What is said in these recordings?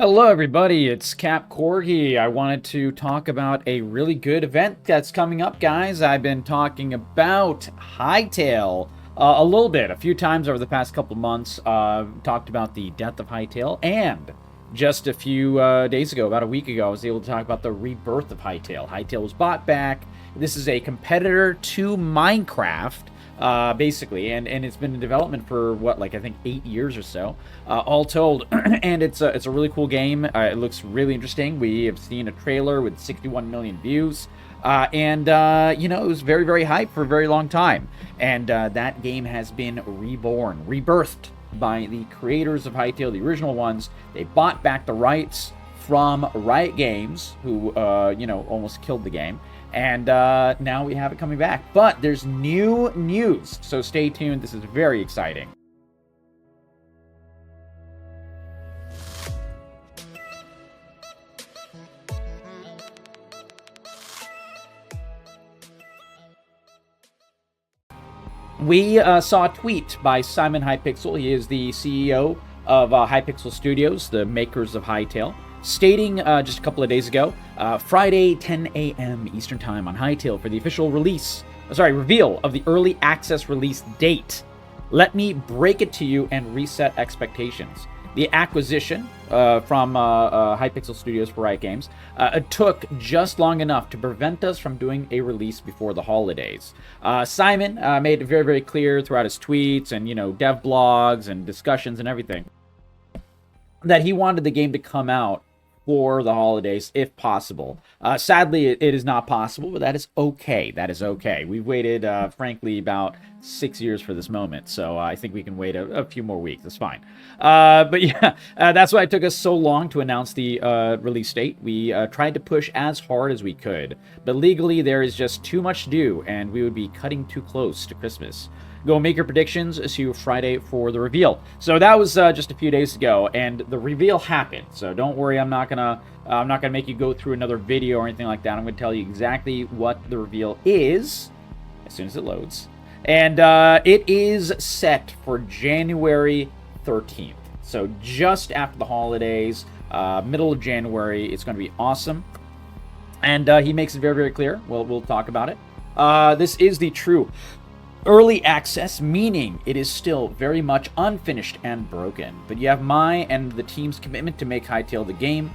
Hello everybody, it's Capcorgitv. I wanted to talk about a really good event that's coming up, guys. I've been talking about Hytale a little bit, a few times over the past couple of months. Talked about the death of Hytale, and just a few days ago, about a week ago, I was able to talk about the rebirth of Hytale. Hytale was bought back. This is a competitor to Minecraft. Basically, and it's been in development for what, like I think 8 years or so, all told. And it's a really cool game. It looks really interesting. We have seen a trailer with 61 million views, and you know, it was very, very hyped for a very long time. And that game has been reborn, rebirthed by the creators of Hytale, the original ones. They bought back the rights from Riot Games, who you know, almost killed the game. And now we have it coming back. But there's new news, so stay tuned. This is very exciting. We saw a tweet by Simon Hypixel. He is the CEO of Hypixel Studios, the makers of Hytale, stating just a couple of days ago, Friday 10 a.m. Eastern Time on Hytale for the official reveal of the early access release date. Let me break it to you and reset expectations. The acquisition from Hypixel Studios for Riot Games took just long enough to prevent us from doing a release before the holidays. Simon made it very, very clear throughout his tweets and, you know, dev blogs and discussions and everything that he wanted the game to come out for the holidays, if possible. Sadly, it is not possible, but that is okay. That is okay. We've waited, frankly, about 6 years for this moment, so I think we can wait a few more weeks. That's fine. But yeah, that's why it took us so long to announce the release date. We tried to push as hard as we could, but legally there is just too much to do, and we would be cutting too close to Christmas. Go make your predictions. See you Friday for the reveal. So that was just a few days ago, and the reveal happened. So don't worry, I'm not gonna make you go through another video or anything like that. I'm gonna tell you exactly what the reveal is as soon as it loads, and it is set for January 13th. So just after the holidays, middle of January. It's going to be awesome, and he makes it very, very clear. We'll talk about it. This is the true early access, meaning it is still very much unfinished and broken. But you have my and the team's commitment to make Hytale the game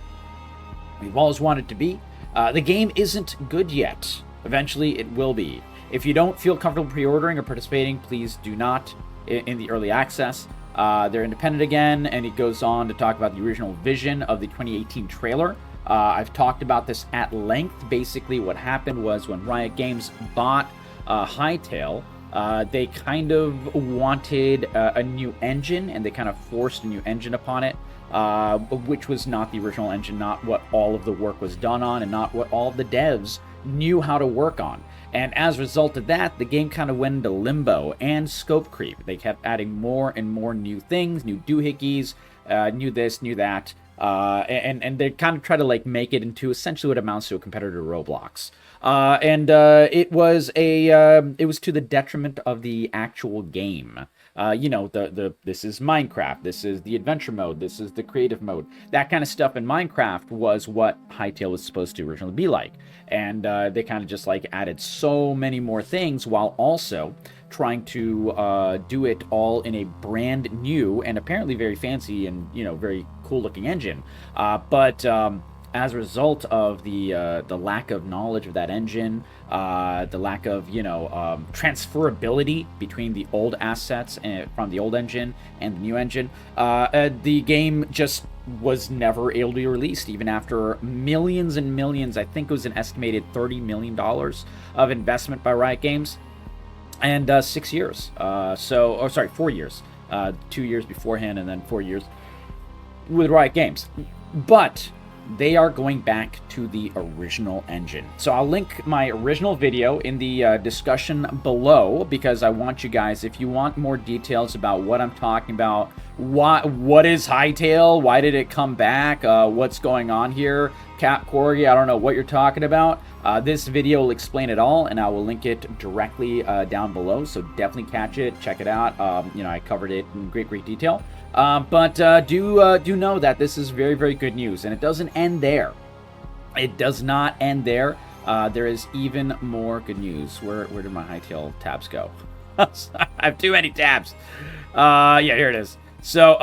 we've always wanted to be. The game isn't good yet. Eventually, it will be. If you don't feel comfortable pre-ordering or participating, please do not in the early access. They're independent again, and it goes on to talk about the original vision of the 2018 trailer. I've talked about this at length. Basically, what happened was when Riot Games bought Hytale, they kind of wanted a new engine, and they kind of forced a new engine upon it, which was not the original engine, not what all of the work was done on, and not what all of the devs knew how to work on. And as a result of that, the game kind of went into limbo and scope creep. They kept adding more and more new things, new doohickeys, new this, new that, and they kind of try to like make it into essentially what amounts to a competitor to Roblox. It was to the detriment of the actual game. You know, this is Minecraft, this is the adventure mode, this is the creative mode. That kind of stuff in Minecraft was what Hytale was supposed to originally be like. And they kind of just like added so many more things while also trying to do it all in a brand new and apparently very fancy and, you know, very cool looking engine. As a result of the lack of knowledge of that engine, the lack of, you know, transferability between the old assets from the old engine and the new engine, the game just was never able to be released, even after millions and millions. I think it was an estimated $30 million of investment by Riot Games, and 6 years. 4 years. 2 years beforehand, and then 4 years with Riot Games. But they are going back to the original engine. So I'll link my original video in the discussion below, because I want you guys, if you want more details about what I'm talking about, what is Hytale, why did it come back, what's going on here, Capcorgitv, I don't know what you're talking about. This video will explain it all, and I will link it directly down below, so definitely catch it, check it out. You know, I covered it in great detail. But do know that this is very, very good news, and it doesn't end there. It does not end there. There is even more good news. Where did my Hytale tabs go? I have too many tabs. Yeah, here it is. So,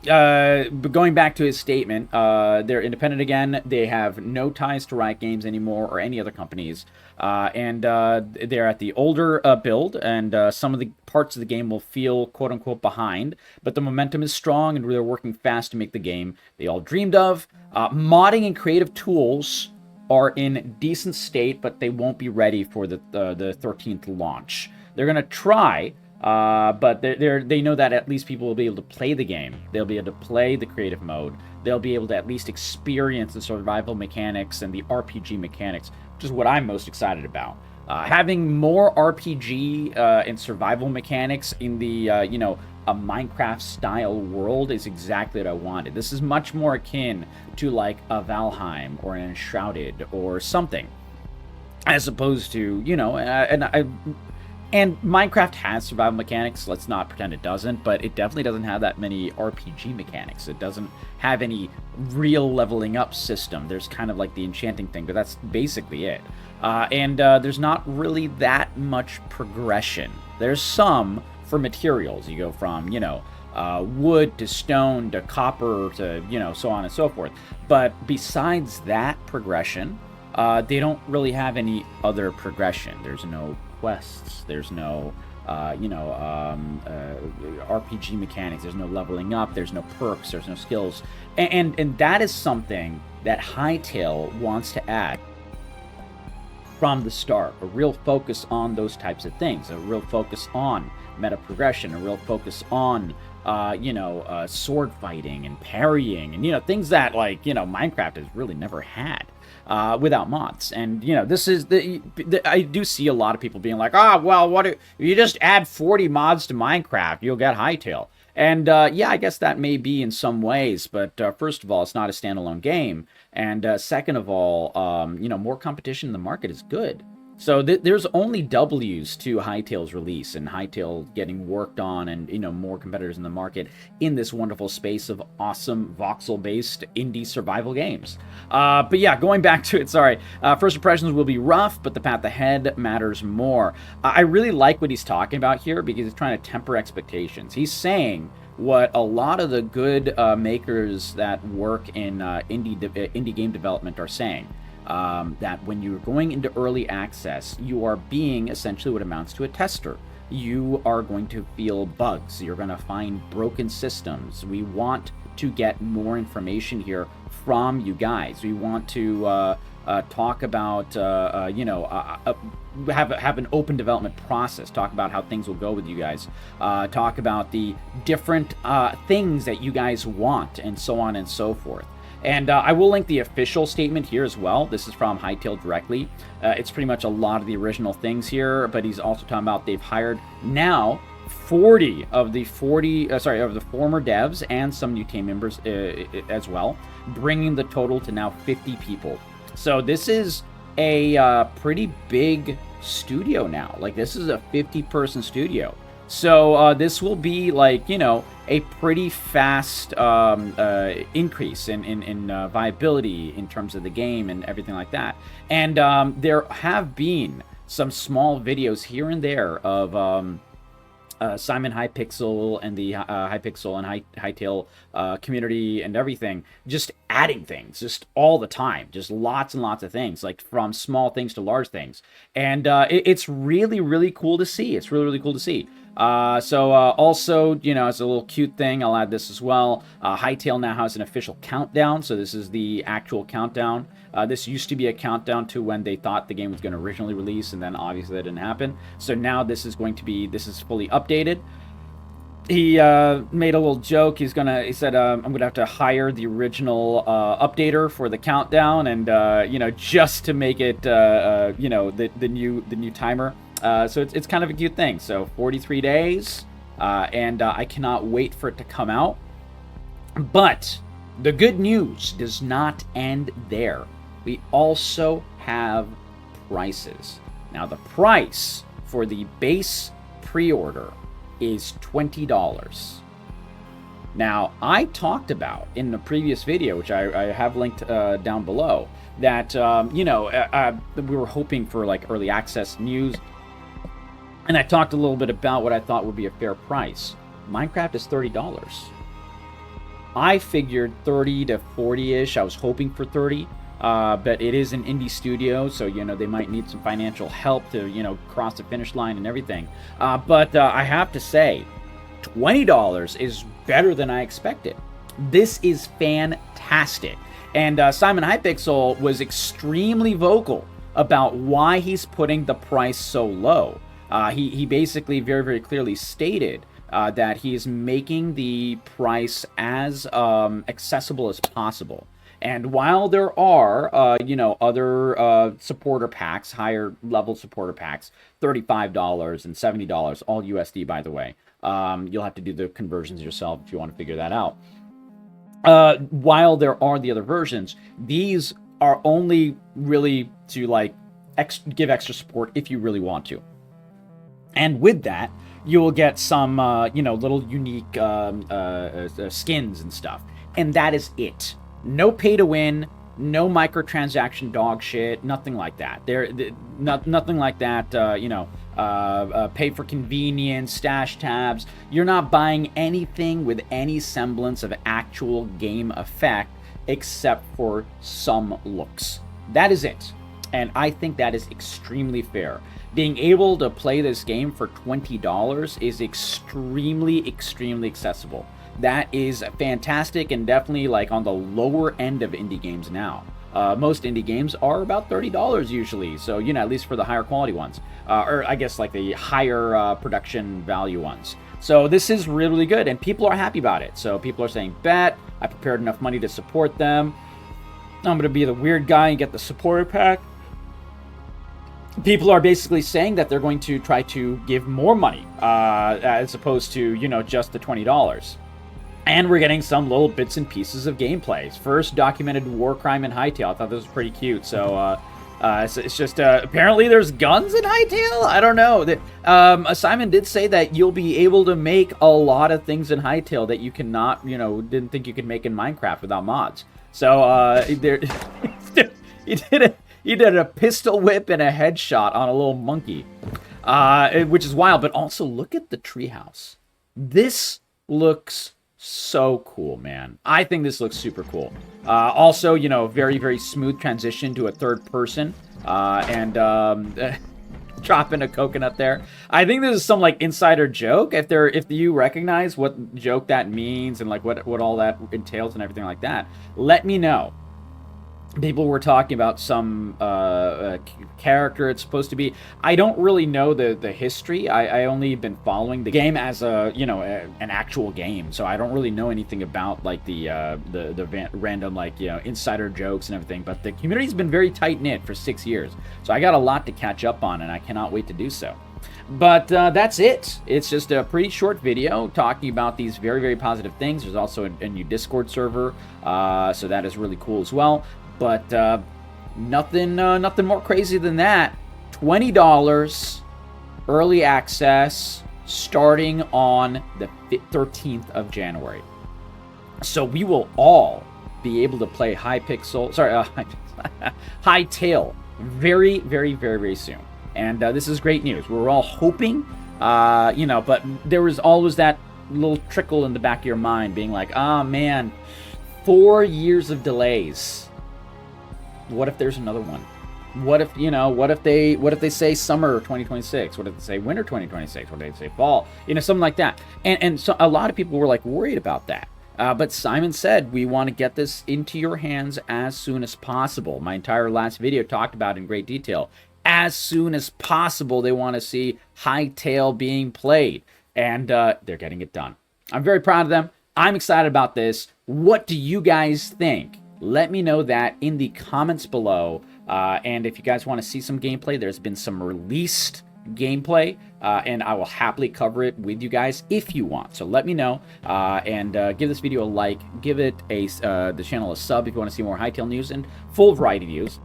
going back to his statement, they're independent again. They have no ties to Riot Games anymore or any other companies. And they're at the older build, and some of the parts of the game will feel quote-unquote behind, but the momentum is strong, and they're working fast to make the game they all dreamed of. Modding and creative tools are in decent state, but they won't be ready for the 13th launch. They're going to try, but they know that at least people will be able to play the game. They'll be able to play the creative mode. They'll be able to at least experience the survival mechanics and the RPG mechanics, which is what I'm most excited about. Having more RPG and survival mechanics in the, a Minecraft-style world is exactly what I wanted. This is much more akin to, like, a Valheim or an Enshrouded or something, as opposed to, and Minecraft has survival mechanics, let's not pretend it doesn't, but it definitely doesn't have that many RPG mechanics. It doesn't have any real leveling up system. There's kind of like the enchanting thing, but that's basically it. And there's not really that much progression. There's some for materials. You go from, wood to stone to copper to, so on and so forth. But besides that progression, they don't really have any other progression. There's no quests, there's no RPG mechanics, there's no leveling up, there's no perks, there's no skills, and that is something that Hytale wants to add from the start. A real focus on those types of things, a real focus on meta progression, a real focus on sword fighting and parrying, and things that, like, Minecraft has really never had. Without mods. And, this is I do see a lot of people being like, well, what if you just add 40 mods to Minecraft, you'll get Hytale. And, yeah, I guess that may be in some ways, but first of all, it's not a standalone game. And second of all, more competition in the market is good. So there's only W's to Hytale's release and Hytale getting worked on and, more competitors in the market in this wonderful space of awesome voxel-based indie survival games. But yeah, going back to it, sorry. First impressions will be rough, but the path ahead matters more. I really like what he's talking about here because he's trying to temper expectations. He's saying what a lot of the good makers that work in indie game development are saying. That when you're going into early access, you are being essentially what amounts to a tester. You are going to feel bugs. You're going to find broken systems. We want to get more information here from you guys. We want to talk about, have an open development process. Talk about how things will go with you guys. Talk about the different things that you guys want, and so on and so forth. And I will link the official statement here as well. This is from Hytale directly. It's pretty much a lot of the original things here, but he's also talking about they've hired now 40 of the former devs and some new team members as well, bringing the total to now 50 people. So this is a pretty big studio now. Like, this is a 50-person studio. So this will be, like, a pretty fast increase in viability in terms of the game and everything like that. And there have been some small videos here and there of Simon Hypixel and the Hypixel and Hytale community and everything, just adding things just all the time, just lots and lots of things, like from small things to large things. And it's really, really cool to see. It's really, really cool to see. Also, it's a little cute thing. I'll add this as well. Hytale now has an official countdown. So this is the actual countdown. This used to be a countdown to when they thought the game was going to originally release, and then obviously that didn't happen. So now this is fully updated. He made a little joke. He said, I'm going to have to hire the original updater for the countdown, and, just to make it, the new timer. So it's kind of a cute thing. So 43 days, and I cannot wait for it to come out. But the good news does not end there. We also have prices. Now, the price for the base pre-order is $20. Now, I talked about in the previous video, which I have linked down below, that, we were hoping for like early access news. And I talked a little bit about what I thought would be a fair price. Minecraft is $30. I figured 30 to 40-ish. I was hoping for 30. But it is an indie studio, so, they might need some financial help to, cross the finish line and everything. But I have to say, $20 is better than I expected. This is fantastic. And Simon Hypixel was extremely vocal about why he's putting the price so low. He basically very, very clearly stated that he is making the price as accessible as possible. And while there are, other supporter packs, higher level supporter packs, $35 and $70, all USD, by the way. You'll have to do the conversions yourself if you want to figure that out. While there are the other versions, these are only really to give extra support if you really want to. And with that, you will get some, little unique skins and stuff. And that is it. No pay to win, no microtransaction dog shit, nothing like that. Nothing like that, pay for convenience, stash tabs. You're not buying anything with any semblance of actual game effect except for some looks. That is it. And I think that is extremely fair. Being able to play this game for $20 is extremely, extremely accessible. That is fantastic and definitely on the lower end of indie games now. Most indie games are about $30 usually, so, at least for the higher quality ones. Or I guess the higher production value ones. So this is really good, and people are happy about it. So people are saying, bet, I prepared enough money to support them. I'm going to be the weird guy and get the supporter pack. People are basically saying that they're going to try to give more money, as opposed to, just the $20. And we're getting some little bits and pieces of gameplay. First documented war crime in Hytale. I thought this was pretty cute. So it's just apparently there's guns in Hytale. I don't know. Simon did say that you'll be able to make a lot of things in Hytale that you cannot, didn't think you could make in Minecraft without mods. So he did a pistol whip and a headshot on a little monkey, which is wild. But also look at the treehouse. This looks so cool, man. I think this looks super cool. Also, very, very smooth transition to a third person, and dropping a coconut there. I think this is some insider joke. If you recognize what joke that means and what all that entails and everything like that, let me know. People were talking about some character it's supposed to be. I don't really know the history. I only been following the game as an actual game, so I don't really know anything about the random insider jokes and everything. But the community's been very tight knit for 6 years, so I got a lot to catch up on, and I cannot wait to do so. But that's it. It's just a pretty short video talking about these very, very positive things. There's also a new Discord server, so that is really cool as well. But nothing more crazy than that. $20 early access starting on the 13th of January. So we will all be able to play Hytale very, very, very, very soon. And this is great news. We were all hoping, but there was always that little trickle in the back of your mind being like, oh man, 4 years of delays. What if there's another one? What if they say summer 2026? What if they say winter 2026? What if they say fall? Something like that. And so a lot of people were worried about that. But Simon said, we want to get this into your hands as soon as possible. My entire last video talked about it in great detail. As soon as possible, they want to see Hytale being played. And they're getting it done. I'm very proud of them. I'm excited about this. What do you guys think? Let me know that in the comments below. And if you guys want to see some gameplay, there's been some released gameplay, and I will happily cover it with you guys if you want. So let me know, and give this video a like, give it the channel a sub if you want to see more Hytale news and full variety news,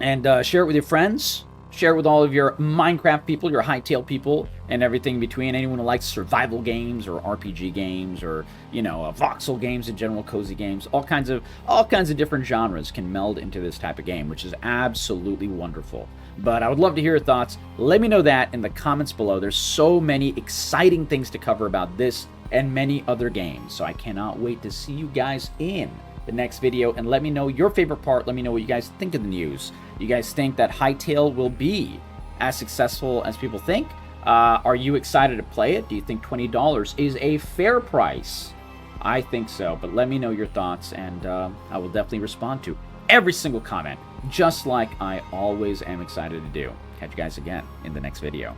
and share it with your friends. Share it with all of your Minecraft people, your Hytale people, and everything in between. Anyone who likes survival games or RPG games or, you know, voxel games in general, cozy games, all kinds of different genres can meld into this type of game, which is absolutely wonderful. But I would love to hear your thoughts. Let me know that in the comments below. There's so many exciting things to cover about this and many other games, so I cannot wait to see you guys in the next video, and let me know your favorite part. Let me know what you guys think of the news. You guys think that Hytale will be as successful as people think? Are you excited to play it? Do you think $20 is a fair price? I think so, but let me know your thoughts, and I will definitely respond to every single comment, just like I always am excited to do. Catch you guys again in the next video.